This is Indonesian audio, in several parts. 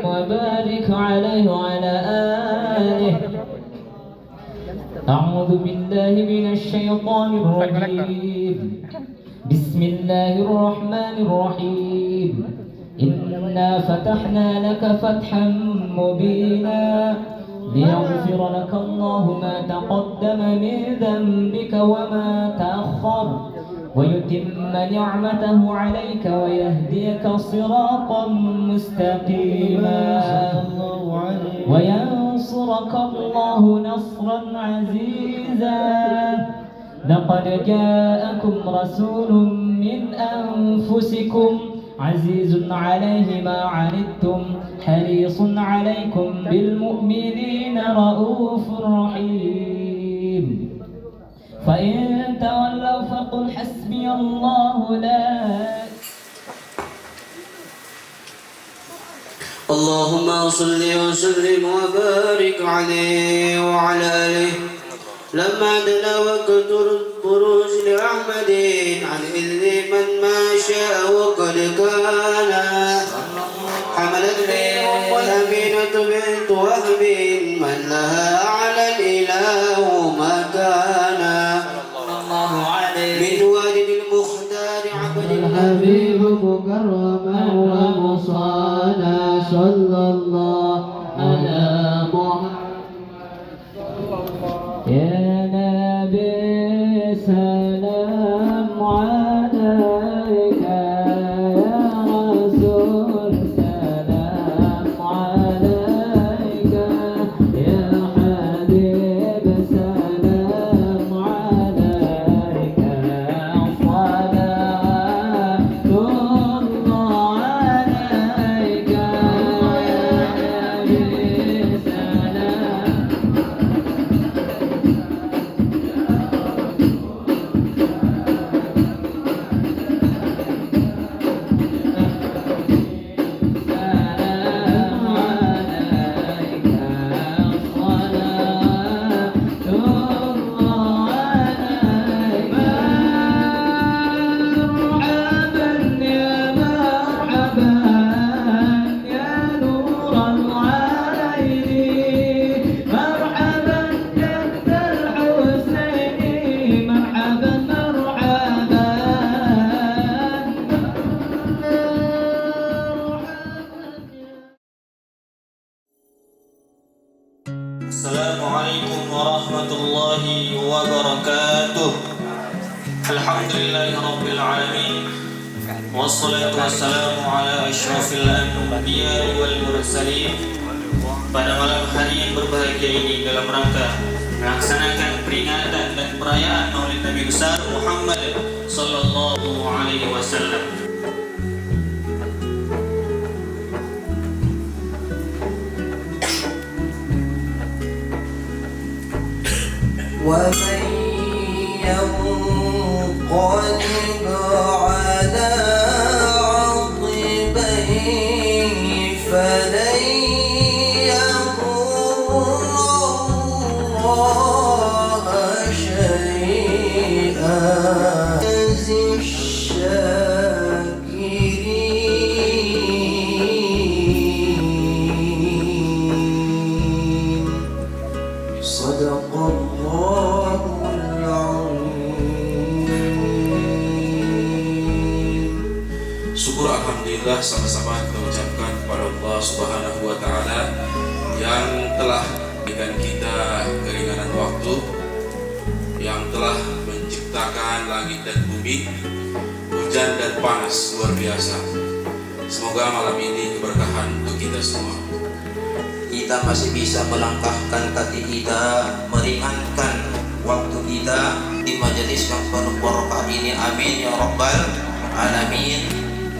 وبارك عليه وعلى آله. أعوذ بالله من الشيطان الرجيم. بسم الله الرحمن الرحيم. إنا فتحنا لك فتحا مبينا ليغفر لك الله ما تقدم من ذنبك وما تأخر ويتم نعمته عليك ويهديك صراطا مستقيما وينصرك الله نصرا عزيزا. لقد جاءكم رسول من أنفسكم عزيز عليه ما عنتم حريص عليكم بالمؤمنين رؤوف رحيم. فإن تولوا فقل حسبي الله لا. اللهم صل وسلم وبارك عليه وعلى آله. لما دنا وقت البروج لأحمد عن إذن من ما شاء وقد كان حملت لي أمينة بنت وهب من لها على الإله مكان من والد المختار عبد الحبيب مكرما ومصانا صلى الله على محمد يا نبي سلام عليك يا رسول سلام عليك يا حبيب سلام عليك صلاة الله عليك يا نبي سلام. Assalamualaikum warahmatullahi wabarakatuh. Alhamdulillahirabbil alamin. Wassalatu wassalamu ala asyrafil anbiya'i wal mursalin. Pada malam hari yang berbahagia ini dalam rangka melaksanakan peringatan dan perayaan Maulid Nabi besar Muhammad sallallahu alaihi wasallam. ومن ينقلب على عقبيه فلن يضر الله شيئا يجزي الشاكرين. صدق الله العظيم. Syukur alhamdulillah sama-sama kita ucapkan kepada Allah Subhanahu wa taala yang telah memberikan kita keringanan waktu, yang telah menciptakan menciptakan langit dan bumi, hujan dan panas luar biasa. Semoga malam ini keberkahan untuk kita semua. Kita masih bisa melangkahkan kaki kita, meringankan waktu kita di majelis yang penuh barokah ini. Amin ya rabbal alamin.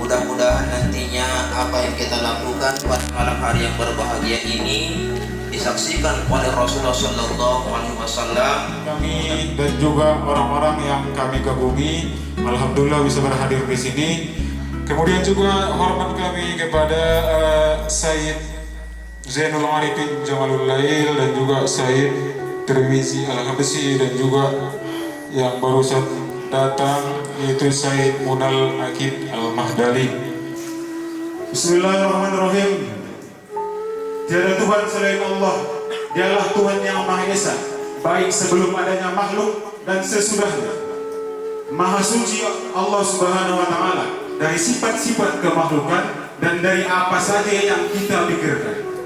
Mudah-mudahan nantinya apa yang kita lakukan pada malam hari yang berbahagia ini disaksikan oleh Rasulullah Sallallahu Alaihi Wasallam. Kami dan juga orang-orang yang kami kagumi, alhamdulillah bisa berhadir di sini. Kemudian juga hormat kami kepada Sayyid Zainul Arifin Jamalul Lail dan juga Sayyid Tirmizi Al-Habsyi dan juga yang barusan datang yaitu Sayyid Munal Akid Al-Mahdali. Bismillahirrahmanirrahim. Tiada Tuhan selain Allah. Dialah Tuhan yang Maha Esa, baik sebelum adanya makhluk dan sesudahnya. Maha suci Allah Subhanahu wa Ta'ala dari sifat-sifat kemakhlukan dan dari apa saja yang kita pikirkan.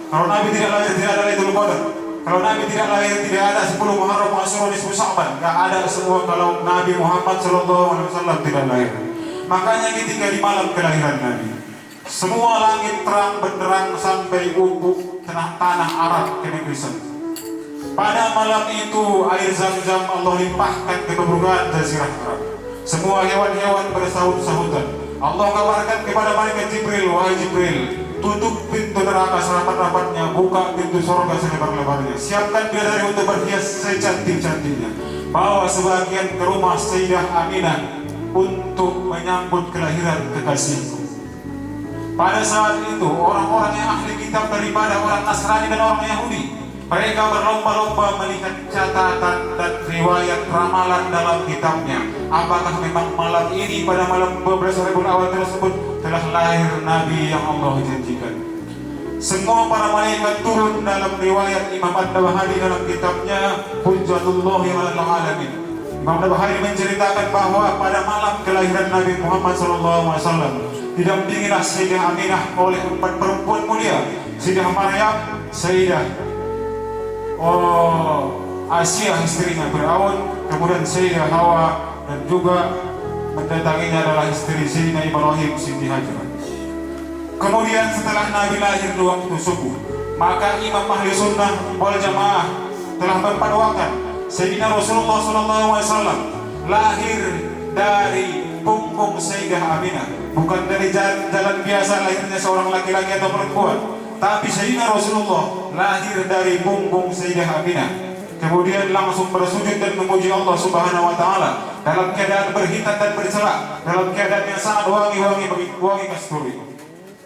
Kalau Nabi tidak lahir, tidak ada Lailatul Qadar. Kalau Nabi tidak lahir, tidak ada 10 Muharram, Asyura, Nisfu Sya'ban. Tidak ada semua kalau Nabi Muhammad SAW tidak lahir. Makanya ketika di malam kelahiran Nabi, semua langit terang benderang sampai ufuk tanah Arab ke negeri sana. Pada malam itu air Zam-Zam Allah limpahkan ke permukaan jazirah Arab. Semua hewan-hewan bersahut-sahutan. Allah kabarkan kepada malaikat Jibril, wahai Jibril, tutup pintu neraka serapat-rapatnya, buka pintu surga selebar-lebarnya. Siapkan bidadari untuk berhias secantik-cantiknya. Bawa sebagian ke rumah Sayyidah Aminah untuk menyambut kelahiran kekasihku. Pada saat itu orang-orang yang ahli kitab daripada orang Nasrani dan orang Yahudi, mereka berlomba-lomba melihat catatan dan riwayat ramalan dalam kitabnya. Apakah memang malam ini pada malam 12 Rabiul Awal tersebut telah lahir Nabi yang Allah janjikan. Semua para malaikat turun dalam riwayat Imam An-Nabahani dalam kitabnya Hujjatullahi 'alal 'alamin. Imam An-Nabahani menceritakan bahwa pada malam kelahiran Nabi Muhammad SAW didampingilah Sayyidah Aminah oleh 4 perempuan mulia, Sayyidah Maryam, Sayyidah Asia istrinya Fir'aun, kemudian Sayyidah Hawa, dan juga mendatanginya adalah istri Sayyidina Ibrahim Siti Hajar. Kemudian setelah Nabi lahir di waktu subuh, maka Imam Ahli Sunnah wal Jamaah telah berpatuakan Sayyidina Rasulullah SAW lahir dari punggung Sayyidah Aminah, bukan dari jalan biasa lahirnya seorang laki-laki atau perempuan, tapi Sayyidina Rasulullah lahir dari punggung Sayyidah Aminah. Kemudian langsung bersujud dan memuji Allah Subhanahu wa Ta'ala dalam keadaan berhitan dan bercelak, dalam keadaan yang sangat wangi kasturi.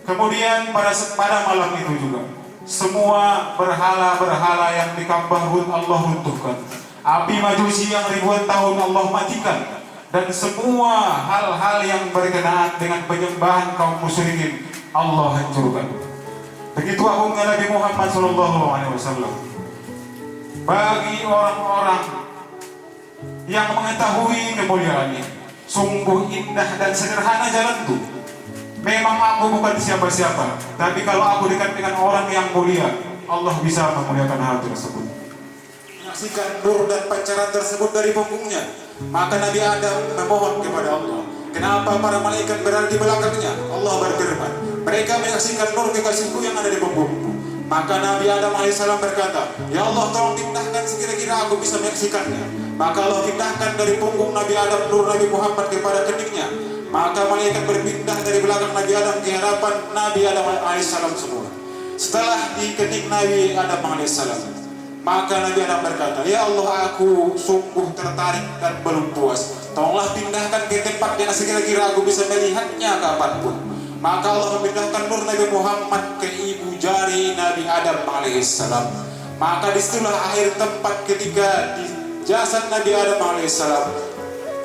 Kemudian pada malam itu juga semua berhala-berhala yang di Ka'bah Allah runtuhkan. Api majusi yang ribuan tahun Allah matikan, dan semua hal-hal yang berkenaan dengan penyembahan kaum musyrikin Allah hancurkan. Begitu agungnya Nabi Muhammad SAW. Bagi orang-orang yang mengetahui kemuliaannya, sungguh indah dan sederhana jalanku. Memang aku bukan siapa-siapa, tapi kalau aku dekat dengan orang yang mulia, Allah bisa memuliakan hal tersebut. Menyaksikan nur dan pancaran tersebut dari punggungnya, maka Nabi Adam memohon kepada Allah. Kenapa para malaikat berada di belakangnya? Allah berfirman, mereka menyaksikan nur kekasihku yang ada di punggungku. Maka Nabi Adam AS berkata, ya Allah, tolong pindahkan sekira-kira aku bisa menyaksikannya. Maka Allah pindahkan dari punggung Nabi Adam nur Nabi Muhammad kepada keningnya. Maka malaikat berpindah dari belakang Nabi Adam ke hadapan Nabi Adam AS semua. Setelah di kening Nabi Adam AS, maka Nabi Adam berkata, ya Allah, aku sungguh tertarik dan belum puas. Tolonglah pindahkan ke tempat yang sekira-kira aku bisa melihatnya kapanpun. Maka Allah memindahkan nur Nabi Muhammad ke ibu jari Nabi Adam alaihissalam. Maka disitulah akhir tempat ketika di jasad Nabi Adam alaihissalam,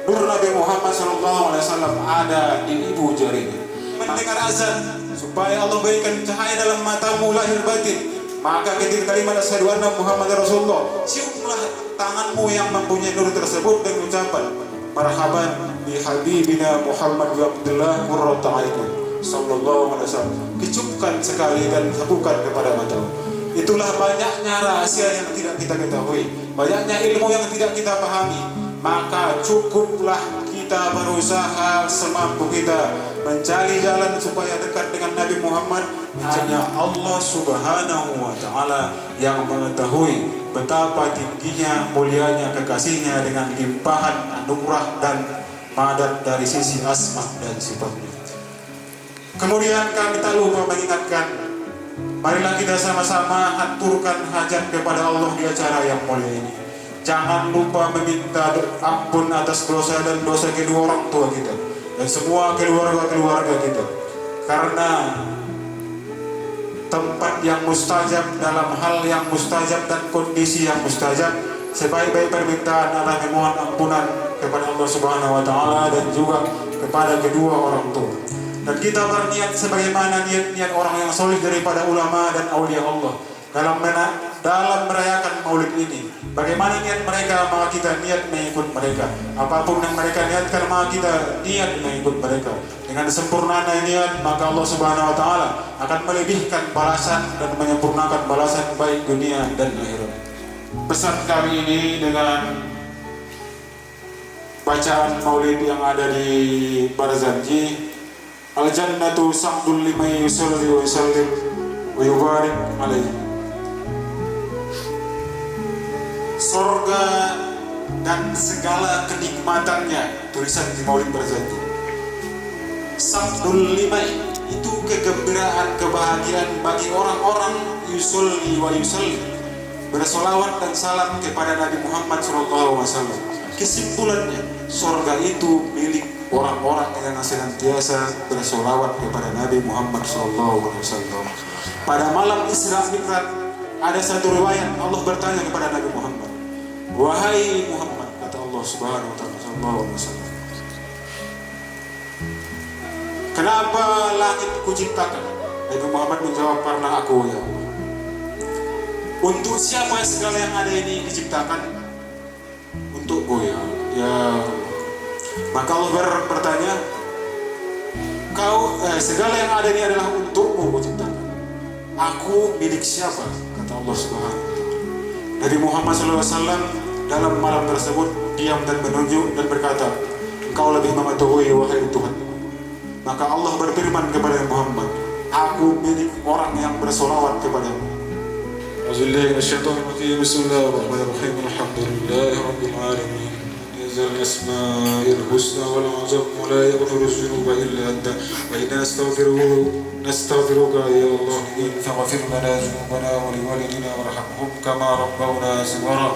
nur Nabi Muhammad SAW ada di ibu jarinya. Mendengar azan supaya Allah berikan cahaya dalam matamu lahir batin. Maka ketika kalimat asyhadu anna Muhammad Rasulullah, ciumlah tanganmu yang mempunyai nur tersebut dan ucapan marhaban bi habibina Muhammad wa Abdullah qurratu a'yun sallallahu alaihi wasallam. Kecupkan sekali dan tepukan kepada matamu. Itulah banyaknya rahasia yang tidak kita ketahui, banyaknya ilmu yang tidak kita pahami. maka cukuplah kita berusaha semampu kita mencari jalan supaya dekat dengan Nabi Muhammad. Hanya Allah Subhanahu wa Ta'ala yang mengetahui betapa tingginya, mulianya kekasihnya dengan limpahan anugerah dan madat dari sisi asma dan sifatnya. Kemudian kami tak lupa mengingatkan, marilah kita sama-sama aturkan hajat kepada Allah di acara yang mulia ini. Jangan lupa meminta ampun atas dosa dan dosa kedua orang tua kita dan semua keluarga-keluarga kita. Karena tempat yang mustajab, dalam hal yang mustajab dan kondisi yang mustajab, sebaik-baik permintaan adalah memohon ampunan kepada Allah Subhanahu wa Ta'ala dan juga kepada kedua orang tua. Dan kita berniat sebagaimana niat-niat orang yang soleh daripada ulama dan aulia Allah dalam merayakan maulid ini. Bagaimana niat mereka, maka kita niat mengikut mereka. Apapun yang mereka niatkan, maka kita niat mengikut mereka. Dengan sempurna niat, maka Allah Subhanahu wa Ta'ala akan melebihkan balasan dan menyempurnakan balasan baik dunia dan akhirat. Pesan kami ini dengan bacaan maulid yang ada di Barzanji, al-jannatu sa'dul liman yusalli wa yusallim wa yubarik alaihi. Sorga dan segala kenikmatannya, tulisan di Maulid Barzanji. Sa'dul liman itu kegembiraan, kebahagiaan bagi orang-orang yusalli wa yusallim, bersolawat dan salam kepada Nabi Muhammad SAW. Kesimpulannya, sorga itu milik orang-orang yang senantiasa bersolawat kepada Nabi Muhammad SAW. Pada malam Isra Mi'raj ada satu riwayat Allah bertanya kepada Nabi Muhammad, wahai Muhammad, kata Allah Subhanahu wa Ta'ala, kenapa langit kuciptakan? Nabi Muhammad menjawab, karena aku ya Allah. Untuk siapa segala yang ada ini diciptakan? Untukku ya Allah. Maka Allah bertanya, segala yang ada ini adalah untukmu kuciptakan. Aku milik siapa? Kata Allah Subhanahu wa Ta'ala. Nabi Muhammad SAW dalam malam tersebut diam dan menunjuk dan berkata, engkau lebih mengetahui wahai Tuhan. Maka Allah berfirman kepada Muhammad, aku milik orang yang bersolawat kepadamu. Bismillahirrahmanirrahim. Alhamdulillahirabbil alamin. الأسماء الحسنى والعجب ولا يغفر الذنوب إلا أنت وإنا نستغفرك يا الله فاغفر لنا ذنوبنا ولوالدينا وارحمهم كما ربونا صغارا.